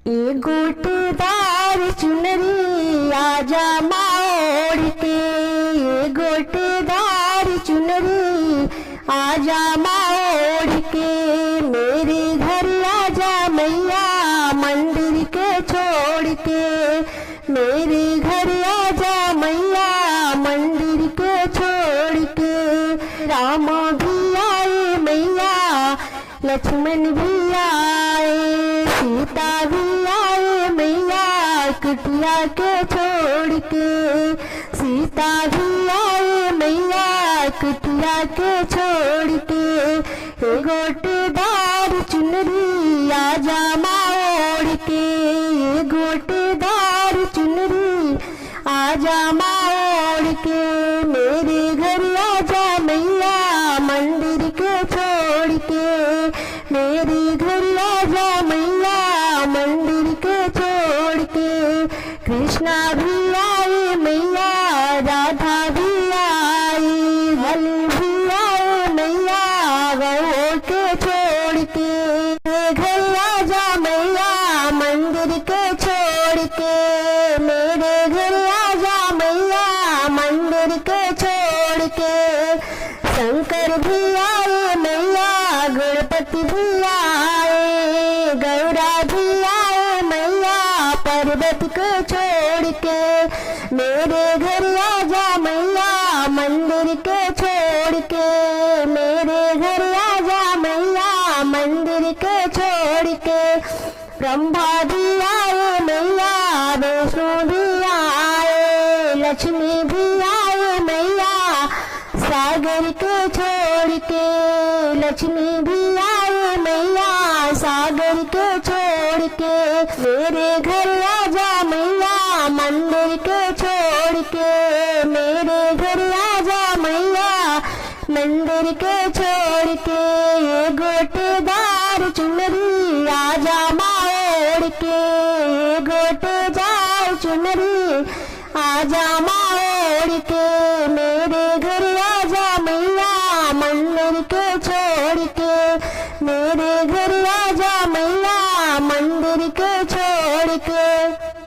ये गोटेदार चुनरी आजा मोड़ के, ये गोटेदार चुनरी आजा मोड़ के, मेरे घर आजा मैया मंदिर के छोड़ के, मेरे घर आजा मैया मंदिर के छोड़ के। राम भी आए मैया, लक्ष्मण भी आए, सीता भी आए मैया कुटिया के छोड़ के, सीता भी आए मैया कुटिया के छोड़ के। हे गोटेदार चुनरी आजा मोड़ के, ये गोटेदार चुनरी आजा मोड़ के, मेरे घर आजा मैया मंदिर के छोड़ के, मेरे घर आजा मैया मंदिर के छोड़ के। कृष्णा भी आए मैया, राधा भी आई, बलि भी आए मैया गौ के छोड़ के, घर आजा मैया मंदिर के छोड़ के, मेरे घर आजा मैया मंदिर के छोड़ के। शंकर भी आए मैया, गणपति भी आए, गौरा भी आए मैया पर्वत को छोड़ के, मेरे घर आजा मैया मंदिर के छोड़ के, मेरे घर आजा मैया मंदिर के छोड़ के। ब्रह्मा भी आए मैया, विष्णु भी आए, लक्ष्मी भी आए मैया सागर के छोड़ के, लक्ष्मी भी आए मैया सागर के छोड़ के। मेरे घर आजा मैया मंदिर के छोड़ के, मेरे घर आजा मैया मंदिर के छोड़ के। ये गोटेदार चुनरी आजा मोड़ के, ये गोटे